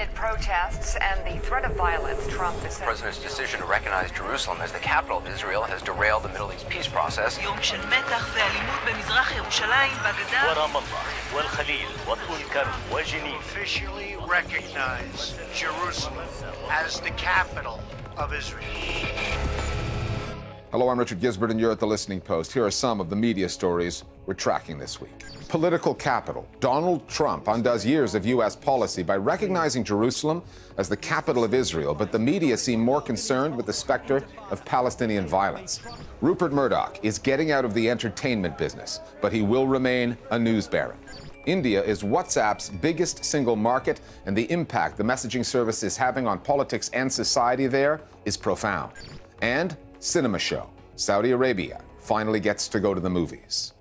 Amid protests and the threat of violence, Trump is saying... The president's decision to recognize Jerusalem as the capital of Israel has derailed the Middle East peace process. Officially recognize Jerusalem as the capital of Israel. Hello, I'm Richard Gisbert, and you're at The Listening Post. Here are some of the media stories we're tracking this week. Political capital. Donald Trump undoes years of U.S. policy by recognizing Jerusalem as the capital of Israel, but the media seem more concerned with the specter of Palestinian violence. Rupert Murdoch is getting out of the entertainment business, but he will remain a news baron. India is WhatsApp's biggest single market, and the impact the messaging service is having on politics and society there is profound. And cinema show. Saudi Arabia finally gets to go to the movies.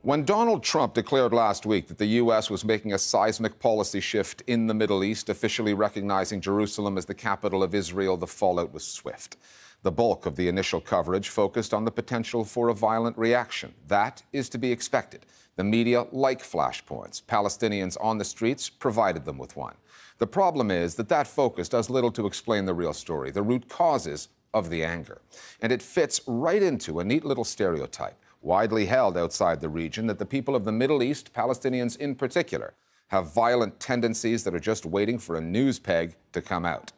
When Donald Trump declared last week that the U.S. was making a seismic policy shift in the Middle East, officially recognizing Jerusalem as the capital of Israel, the fallout was swift. The bulk of the initial coverage focused on the potential for a violent reaction. That is to be expected. The media like flashpoints. Palestinians on the streets provided them with one. The problem is that that focus does little to explain the real story, the root causes of the anger. And it fits right into a neat little stereotype, widely held outside the region, that the people of the Middle East, Palestinians in particular, have violent tendencies that are just waiting for a news peg to come out.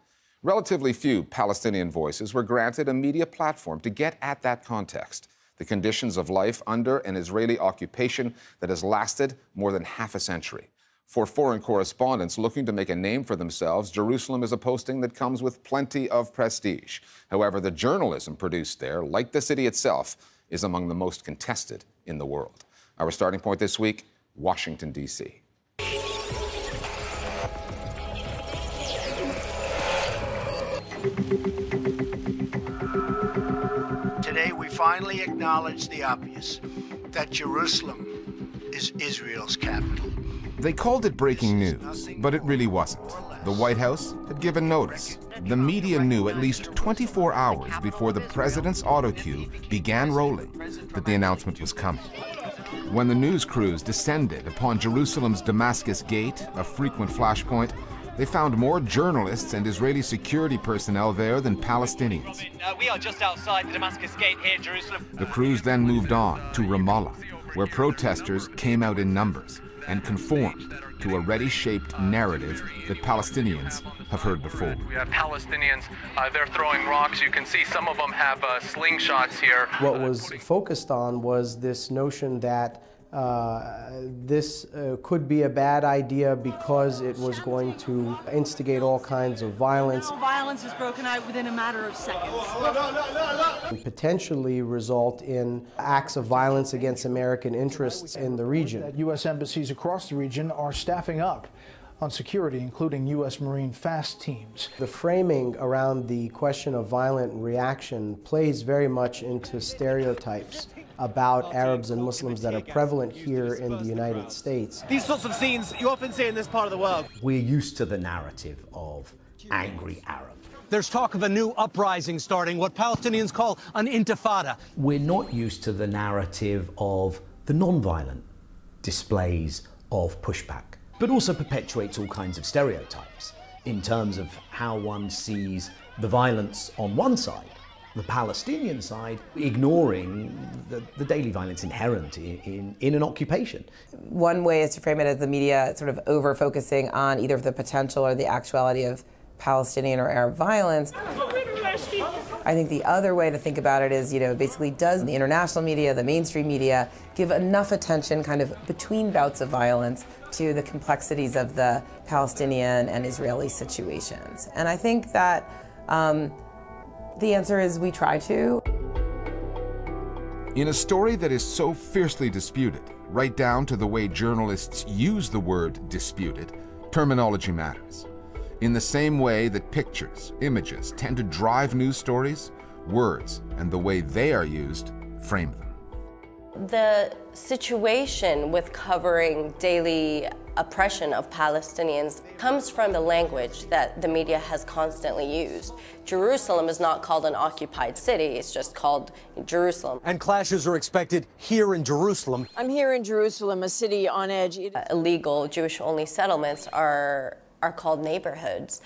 Relatively few Palestinian voices were granted a media platform to get at that context, the conditions of life under an Israeli occupation that has lasted more than half a century. For foreign correspondents looking to make a name for themselves, Jerusalem is a posting that comes with plenty of prestige. However, the journalism produced there, like the city itself, is among the most contested in the world. Our starting point this week, Washington, D.C. Today, we finally acknowledge the obvious, that Jerusalem is Israel's capital. They called it breaking news, but it really wasn't. The White House had given notice. The media knew at least 24 hours before the president's auto cue began rolling that the announcement was coming. When the news crews descended upon Jerusalem's Damascus Gate, a frequent flashpoint, they found more journalists and Israeli security personnel there than Palestinians. We are just outside the Damascus Gate here in Jerusalem. The crews then moved on to Ramallah, where protesters came out in numbers and conformed to a ready-shaped narrative that Palestinians have heard before. We have Palestinians, they're throwing rocks. You can see some of them have slingshots here. What was focused on was this notion that this could be a bad idea because it was going to instigate all kinds of violence. Violence has broken out within a matter of seconds. And potentially result in acts of violence against American interests in the region. U.S. embassies across the region are staffing up on security, including U.S. Marine fast teams. The framing around the question of violent reaction plays very much into stereotypes about Arabs and Muslims that are prevalent here in the United States. These sorts of scenes you often see in this part of the world. We're used to the narrative of angry Arab. There's talk of a new uprising starting, what Palestinians call an intifada. We're not used to the narrative of the non-violent displays of pushback, but also perpetuates all kinds of stereotypes in terms of how one sees the violence on one side, the Palestinian side, ignoring the daily violence inherent in an occupation. One way is to frame it as the media sort of over-focusing on either the potential or the actuality of Palestinian or Arab violence. I think the other way to think about it is, basically does the international media, the mainstream media, give enough attention kind of between bouts of violence to the complexities of the Palestinian and Israeli situations? And I think that the answer is we try to. In a story that is so fiercely disputed, right down to the way journalists use the word disputed, terminology matters. In the same way that pictures, images tend to drive news stories, words and the way they are used frame them. The situation with covering daily oppression of Palestinians comes from the language that the media has constantly used. Jerusalem is not called an occupied city, it's just called Jerusalem. And clashes are expected here in Jerusalem. I'm here in Jerusalem, a city on edge. Illegal Jewish-only settlements are are called neighborhoods.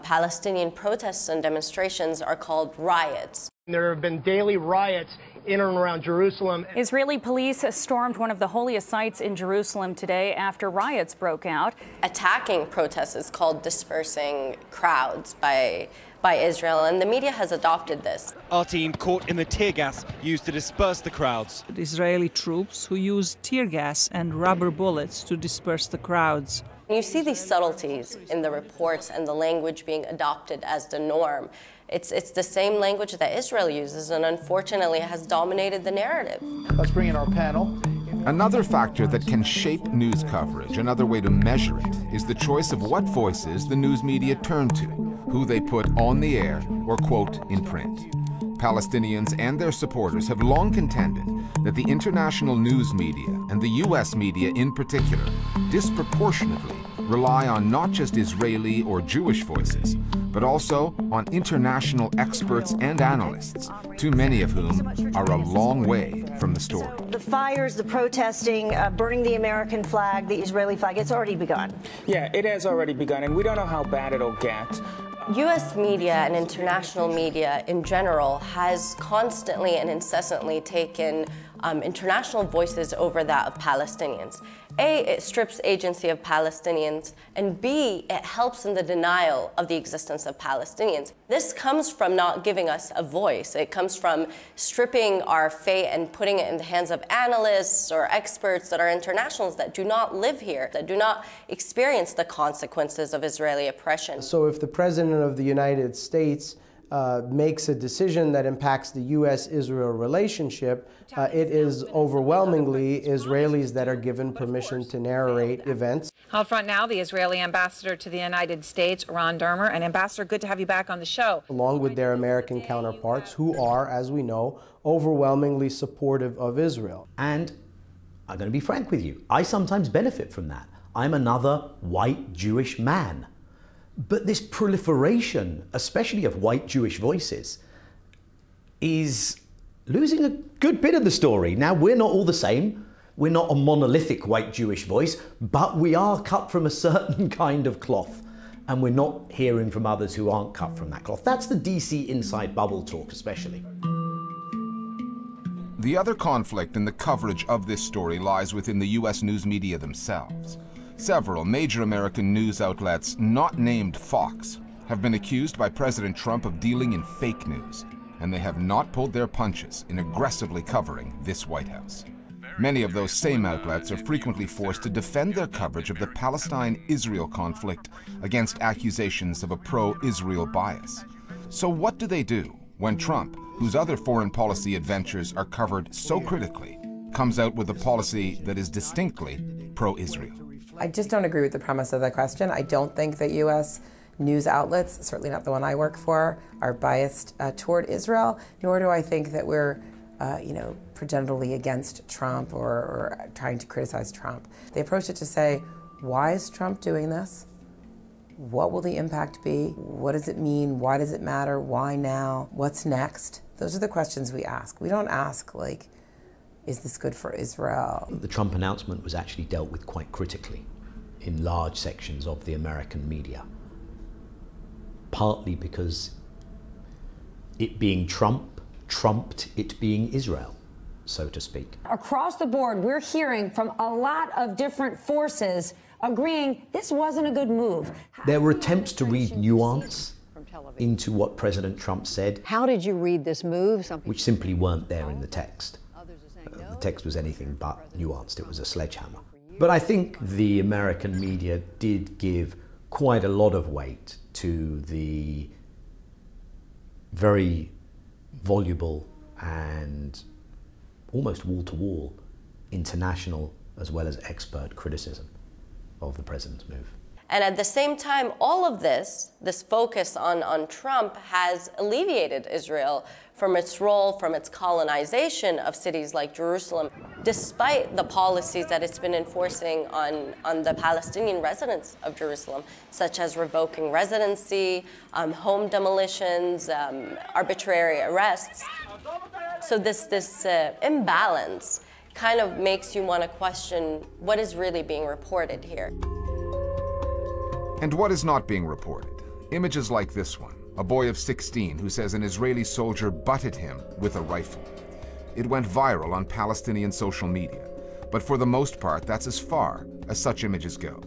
Palestinian protests and demonstrations are called riots. There have been daily riots in and around Jerusalem. Israeli police stormed one of the holiest sites in Jerusalem today after riots broke out. Attacking protests is called dispersing crowds by Israel, and the media has adopted this. Our team caught in the tear gas used to disperse the crowds. The Israeli troops who used tear gas and rubber bullets to disperse the crowds. You see these subtleties in the reports and the language being adopted as the norm. It's the same language that Israel uses, and unfortunately has dominated the narrative. Let's bring in our panel. Another factor that can shape news coverage, another way to measure it, is the choice of what voices the news media turn to, who they put on the air or quote in print. Palestinians and their supporters have long contended that the international news media, and the U.S. media in particular, disproportionately rely on not just Israeli or Jewish voices, but also on international experts and analysts, too many of whom are a long way from the story. The fires, the protesting, burning the American flag, the Israeli flag, it's already begun. Yeah, it has already begun, and we don't know how bad it'll get. U.S. media and international media in general has constantly and incessantly taken international voices over that of Palestinians. A, it strips agency of Palestinians, and B, it helps in the denial of the existence of Palestinians. This comes from not giving us a voice. It comes from stripping our fate and putting it in the hands of analysts or experts that are internationals that do not live here, that do not experience the consequences of Israeli oppression. So if the President of the United States makes a decision that impacts the U.S.-Israel relationship, it is overwhelmingly Israelis that are given permission to narrate events. Out front now, the Israeli ambassador to the United States, Ron Dermer. And Ambassador, good to have you back on the show. Along with their American counterparts, who are, as we know, overwhelmingly supportive of Israel. And I'm going to be frank with you, I sometimes benefit from that. I'm another white Jewish man. But this proliferation, especially of white Jewish voices, is losing a good bit of the story. Now, we're not all the same. We're not a monolithic white Jewish voice, but we are cut from a certain kind of cloth. And we're not hearing from others who aren't cut from that cloth. That's the DC inside bubble talk, especially. The other conflict in the coverage of this story lies within the U.S. news media themselves. Several major American news outlets, not named Fox, have been accused by President Trump of dealing in fake news, and they have not pulled their punches in aggressively covering this White House. Many of those same outlets are frequently forced to defend their coverage of the Palestine-Israel conflict against accusations of a pro-Israel bias. So what do they do when Trump, whose other foreign policy adventures are covered so critically, comes out with a policy that is distinctly pro-Israel? I just don't agree with the premise of the question. I don't think that U.S. news outlets, certainly not the one I work for, are biased toward Israel, nor do I think that we're, progenitally against Trump or trying to criticize Trump. They approach it to say, why is Trump doing this? What will the impact be? What does it mean? Why does it matter? Why now? What's next? Those are the questions we ask. We don't ask, like, is this good for Israel? The Trump announcement was actually dealt with quite critically in large sections of the American media, partly because it being Trump trumped it being Israel, so to speak. Across the board, we're hearing from a lot of different forces agreeing this wasn't a good move. There were attempts to read nuance into what President Trump said. How did you read this move? Which simply weren't there in the text. The text was anything but nuanced. It was a sledgehammer. But I think the American media did give quite a lot of weight to the very voluble and almost wall-to-wall international as well as expert criticism of the president's move. And at the same time, all of this focus on Trump has alleviated Israel from its role, from its colonization of cities like Jerusalem, despite the policies that it's been enforcing on the Palestinian residents of Jerusalem, such as revoking residency, home demolitions, arbitrary arrests. So this imbalance kind of makes you want to question what is really being reported here. And what is not being reported? Images like this one, a boy of 16 who says an Israeli soldier butted him with a rifle. It went viral on Palestinian social media, but for the most part, that's as far as such images go.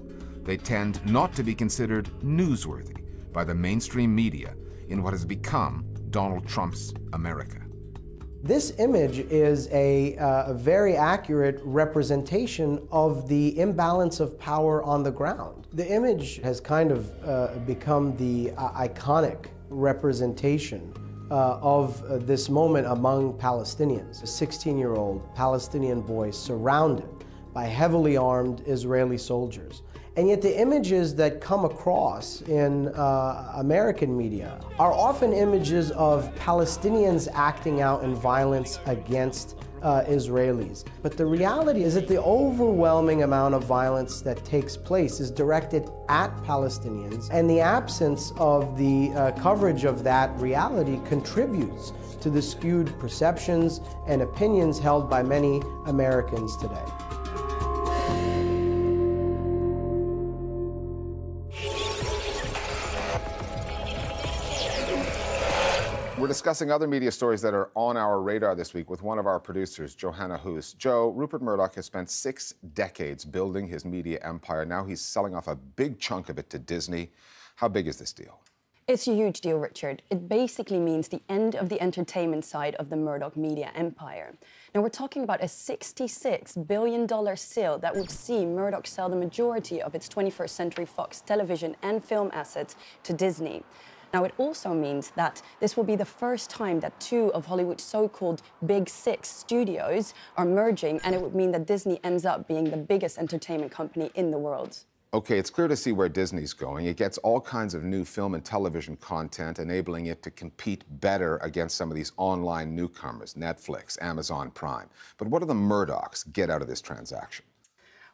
They tend not to be considered newsworthy by the mainstream media in what has become Donald Trump's America. This image is a very accurate representation of the imbalance of power on the ground. The image has kind of become the iconic representation of this moment among Palestinians. A 16-year-old Palestinian boy surrounded by heavily armed Israeli soldiers. And yet the images that come across in American media are often images of Palestinians acting out in violence against Israelis. But the reality is that the overwhelming amount of violence that takes place is directed at Palestinians, and the absence of the coverage of that reality contributes to the skewed perceptions and opinions held by many Americans today. We're discussing other media stories that are on our radar this week with one of our producers, Johanna Hoos. Joe, Rupert Murdoch has spent 6 decades building his media empire. Now he's selling off a big chunk of it to Disney. How big is this deal? It's a huge deal, Richard. It basically means the end of the entertainment side of the Murdoch media empire. Now, we're talking about a $66 billion sale that would see Murdoch sell the majority of its 21st Century Fox television and film assets to Disney. Now, it also means that this will be the first time that 2 of Hollywood's so-called Big 6 studios are merging, and it would mean that Disney ends up being the biggest entertainment company in the world. Okay, it's clear to see where Disney's going. It gets all kinds of new film and television content, enabling it to compete better against some of these online newcomers, Netflix, Amazon Prime. But what do the Murdochs get out of this transaction?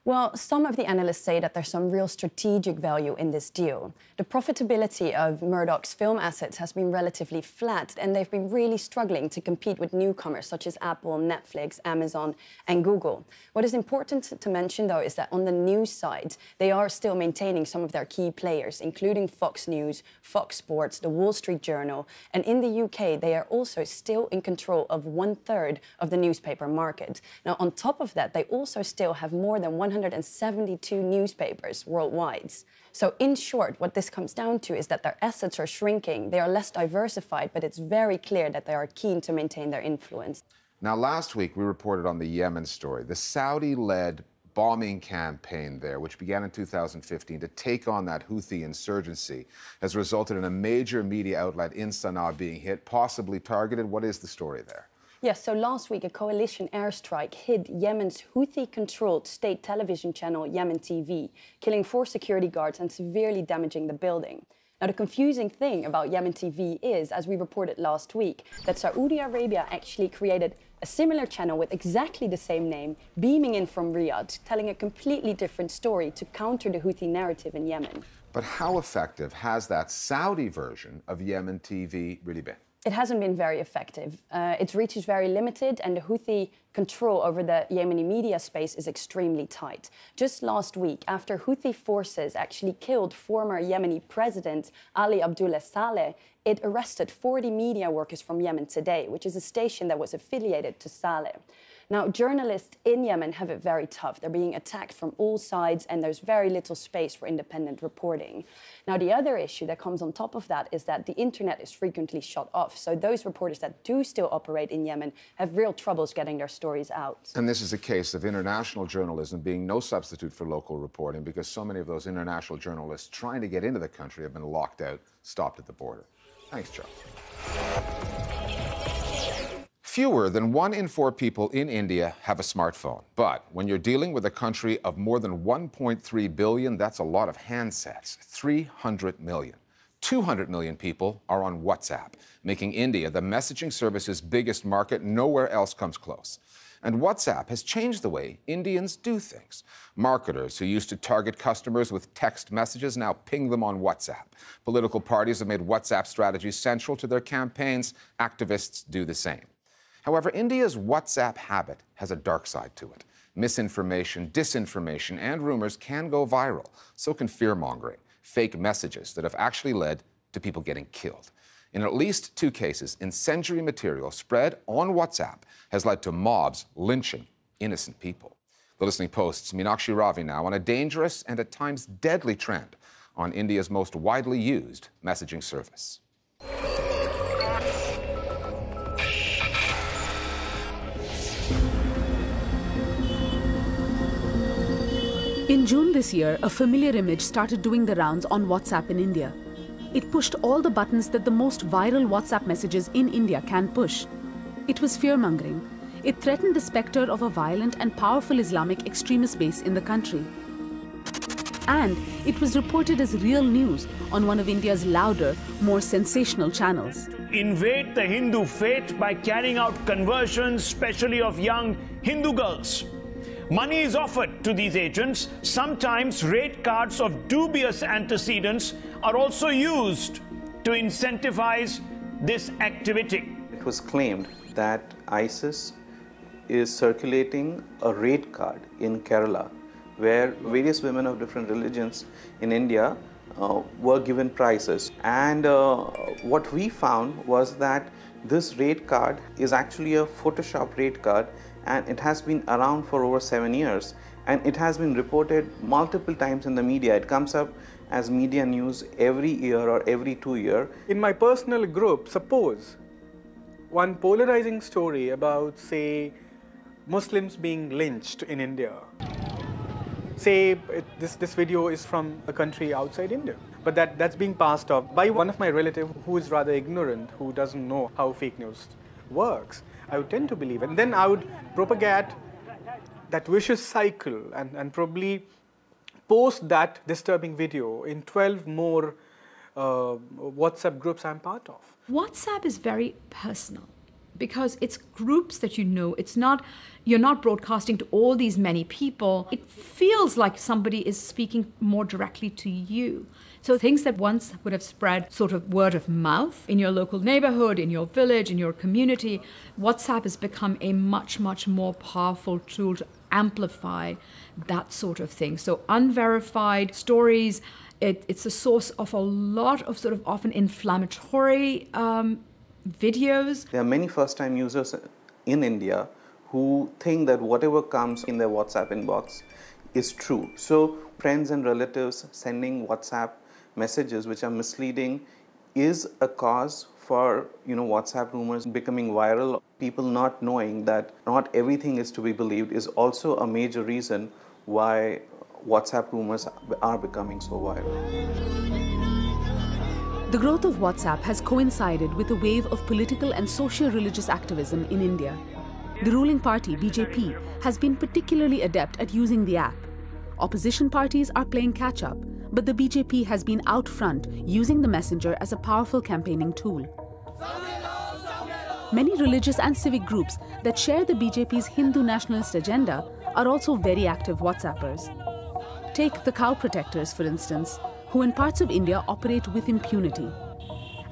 Well, some of the analysts say that there's some real strategic value in this deal. The profitability of Murdoch's film assets has been relatively flat, and they've been really struggling to compete with newcomers such as Apple, Netflix, Amazon, and Google. What is important to mention, though, is that on the news side, they are still maintaining some of their key players, including Fox News, Fox Sports, The Wall Street Journal, and in the UK, they are also still in control of 1/3 of the newspaper market. Now, on top of that, they also still have more than 172 newspapers worldwide. So in short, what this comes down to is that their assets are shrinking, they are less diversified, but it's very clear that they are keen to maintain their influence. Now, last week we reported on the Yemen story, the Saudi-led bombing campaign there, which began in 2015 to take on that Houthi insurgency, has resulted in a major media outlet in Sana'a being hit, possibly targeted. What is the story there? Yes, so last week a coalition airstrike hit Yemen's Houthi-controlled state television channel Yemen TV, killing 4 security guards and severely damaging the building. Now, the confusing thing about Yemen TV is, as we reported last week, that Saudi Arabia actually created a similar channel with exactly the same name, beaming in from Riyadh, telling a completely different story to counter the Houthi narrative in Yemen. But how effective has that Saudi version of Yemen TV really been? It hasn't been very effective. Its reach is very limited, and the Houthi control over the Yemeni media space is extremely tight. Just last week, after Houthi forces actually killed former Yemeni President Ali Abdullah Saleh, it arrested 40 media workers from Yemen Today, which is a station that was affiliated to Saleh. Now, journalists in Yemen have it very tough. They're being attacked from all sides, and there's very little space for independent reporting. Now, the other issue that comes on top of that is that the internet is frequently shut off. So those reporters that do still operate in Yemen have real troubles getting their stories out. And this is a case of international journalism being no substitute for local reporting, because so many of those international journalists trying to get into the country have been locked out, stopped at the border. Thanks, Joe. Fewer than 1 in 4 people in India have a smartphone. But when you're dealing with a country of more than 1.3 billion, that's a lot of handsets, 300 million. 200 million people are on WhatsApp, making India the messaging service's biggest market. Nowhere else comes close. And WhatsApp has changed the way Indians do things. Marketers who used to target customers with text messages now ping them on WhatsApp. Political parties have made WhatsApp strategies central to their campaigns. Activists do the same. However, India's WhatsApp habit has a dark side to it. Misinformation, disinformation, and rumors can go viral. So can fear-mongering. fake messages that have actually led to people getting killed. In at least 2 cases, incendiary material spread on WhatsApp has led to mobs lynching innocent people. The Listening Post's Meenakshi Ravi now on a dangerous and at times deadly trend on India's most widely used messaging service. In June this year, a familiar image started doing the rounds on WhatsApp in India. It pushed all the buttons that the most viral WhatsApp messages in India can push. It was fear-mongering. It threatened the specter of a violent and powerful Islamic extremist base in the country. And it was reported as real news on one of India's louder, more sensational channels. Invade the Hindu faith by carrying out conversions, especially of young Hindu girls. Money is offered to these agents. Sometimes rate cards of dubious antecedents are also used to incentivize this activity. It was claimed that ISIS is circulating a rate card in Kerala where various women of different religions in India were given prizes. And what we found was that this rate card is actually a Photoshop rate card, and it has been around for over 7 years, and it has been reported multiple times in the media. It comes up as media news every year or every 2 years. In my personal group, suppose one polarizing story about, say, Muslims being lynched in India. Say this video is from a country outside India, but that's being passed off by one of my relatives who is rather ignorant, who doesn't know how fake news works. I would tend to believe it. And then I would propagate that vicious cycle and probably post that disturbing video in 12 more WhatsApp groups I'm part of. WhatsApp is very personal because it's groups that you know. It's not, you're not broadcasting to all these many people. It feels like somebody is speaking more directly to you. So things that once would have spread sort of word of mouth in your local neighborhood, in your village, in your community, WhatsApp has become a much, much more powerful tool to amplify that sort of thing. So unverified stories, it's a source of a lot of sort of often inflammatory videos. There are many first-time users in India who think that whatever comes in their WhatsApp inbox is true. So friends and relatives sending WhatsApp messages which are misleading is a cause for WhatsApp rumors becoming viral. People not knowing that not everything is to be believed is also a major reason why WhatsApp rumors are becoming so viral. The growth of WhatsApp has coincided with a wave of political and socio-religious activism in India. The ruling party, BJP, has been particularly adept at using the app. Opposition parties are playing catch-up, but the BJP has been out front, using the messenger as a powerful campaigning tool. Many religious and civic groups that share the BJP's Hindu nationalist agenda are also very active WhatsAppers. Take the cow protectors, for instance, who in parts of India operate with impunity.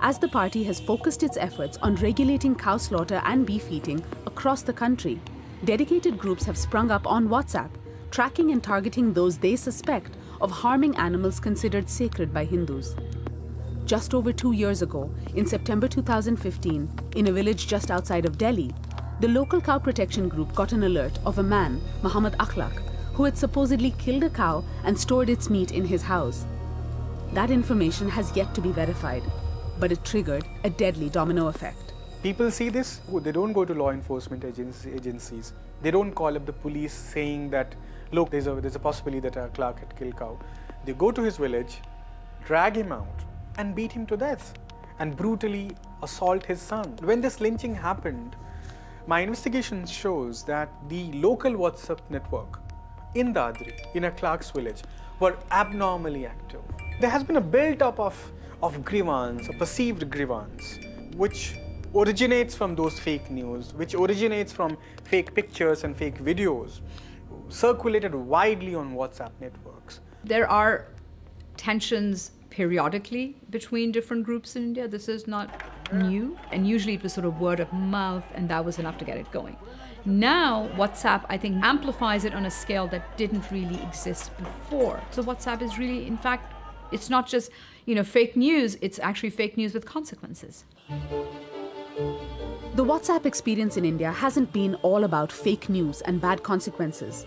As the party has focused its efforts on regulating cow slaughter and beef eating across the country, dedicated groups have sprung up on WhatsApp, tracking and targeting those they suspect of harming animals considered sacred by Hindus. Just over 2 years ago, in September 2015, in a village just outside of Delhi, the local cow protection group got an alert of a man, Muhammad Akhlaq, who had supposedly killed a cow and stored its meat in his house. That information has yet to be verified, but it triggered a deadly domino effect. People see this, they don't go to law enforcement agencies. They don't call up the police saying that, look, there's a possibility that Clark had killed cow. They go to his village, drag him out, and beat him to death, and brutally assault his son. When this lynching happened, my investigation shows that the local WhatsApp network in Dadri, in a Clark's village, were abnormally active. There has been a build-up of grievance, a perceived grievance, which originates from those fake news, which originates from fake pictures and fake videos, circulated widely on WhatsApp networks. There are tensions periodically between different groups in India. This is not new, and usually it was sort of word of mouth, and that was enough to get it going. Now, WhatsApp, I think, amplifies it on a scale that didn't really exist before. So WhatsApp is really, in fact, It's not just, fake news, it's actually fake news with consequences. The WhatsApp experience in India hasn't been all about fake news and bad consequences.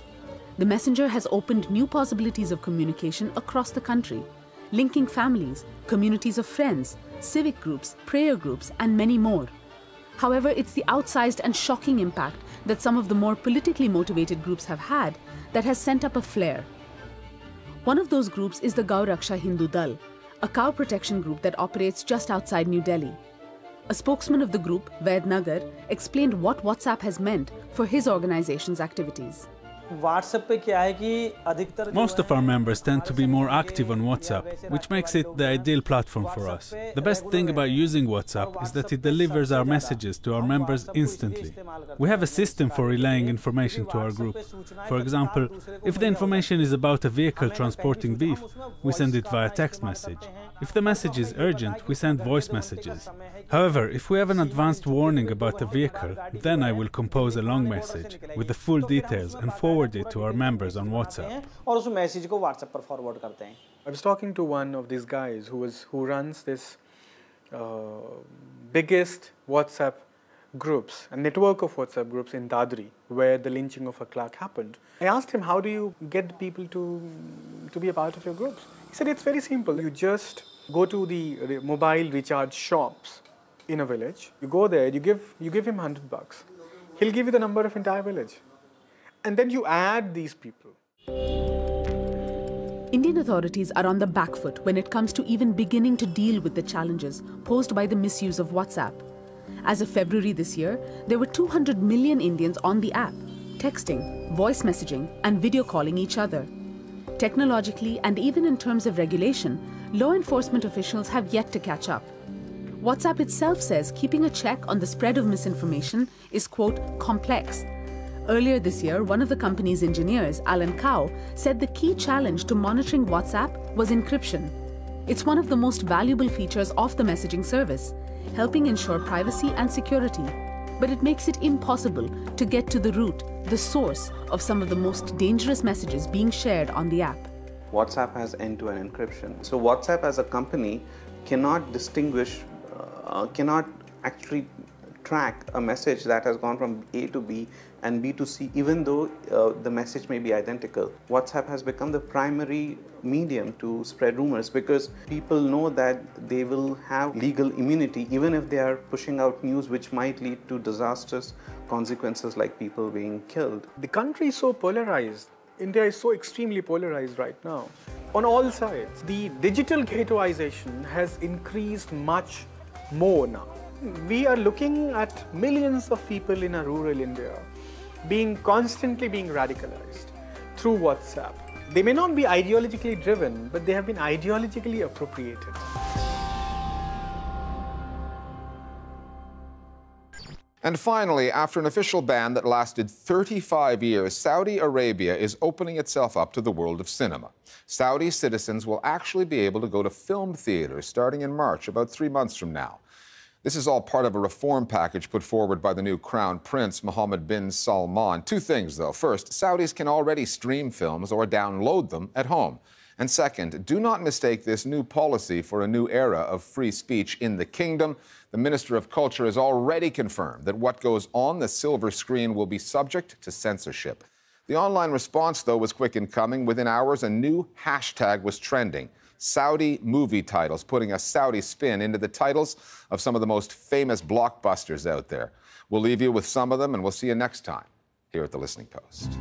The messenger has opened new possibilities of communication across the country, linking families, communities of friends, civic groups, prayer groups, and many more. However, it's the outsized and shocking impact that some of the more politically motivated groups have had that has sent up a flare. One of those groups is the Gau Raksha Hindu Dal, a cow protection group that operates just outside New Delhi. A spokesman of the group, Vaid Nagar, explained what WhatsApp has meant for his organization's activities. Most of our members tend to be more active on WhatsApp, which makes it the ideal platform for us. The best thing about using WhatsApp is that it delivers our messages to our members instantly. We have a system for relaying information to our group. For example, if the information is about a vehicle transporting beef, we send it via text message. If the message is urgent, we send voice messages. However, if we have an advanced warning about a vehicle, then I will compose a long message with the full details and forward it to our members on WhatsApp. I was talking to one of these guys who runs this biggest WhatsApp groups, a network of WhatsApp groups in Dadri, where the lynching of a clerk happened. I asked him, how do you get people to be a part of your groups? He said, it's very simple. You just go to the mobile recharge shops in a village. You go there, you give him $100. He'll give you the number of entire village. And then you add these people. Indian authorities are on the back foot when it comes to even beginning to deal with the challenges posed by the misuse of WhatsApp. As of February this year, there were 200 million Indians on the app, texting, voice messaging, and video calling each other. Technologically and even in terms of regulation, law enforcement officials have yet to catch up. WhatsApp itself says keeping a check on the spread of misinformation is, quote, complex. Earlier this year, one of the company's engineers, Alan Cow, said the key challenge to monitoring WhatsApp was encryption. It's one of the most valuable features of the messaging service, helping ensure privacy and security. But it makes it impossible to get to the root, the source of some of the most dangerous messages being shared on the app. WhatsApp has end-to-end encryption. So WhatsApp as a company cannot distinguish, cannot actually track a message that has gone from A to B and B to C, even though the message may be identical. WhatsApp has become the primary medium to spread rumors because people know that they will have legal immunity even if they are pushing out news which might lead to disastrous consequences like people being killed. The country is so polarized. India is so extremely polarized right now. On all sides, the digital ghettoization has increased much more now. We are looking at millions of people in a rural India constantly being radicalized through WhatsApp. They may not be ideologically driven, but they have been ideologically appropriated. And finally, after an official ban that lasted 35 years, Saudi Arabia is opening itself up to the world of cinema. Saudi citizens will actually be able to go to film theaters starting in March, about 3 months from now. This is all part of a reform package put forward by the new Crown Prince, Mohammed bin Salman. Two things, though. First, Saudis can already stream films or download them at home. And second, do not mistake this new policy for a new era of free speech in the kingdom. The Minister of Culture has already confirmed that what goes on the silver screen will be subject to censorship. The online response, though, was quick in coming. Within hours, a new hashtag was trending. Saudi movie titles, putting a Saudi spin into the titles of some of the most famous blockbusters out there. We'll leave you with some of them, and we'll see you next time here at The Listening Post.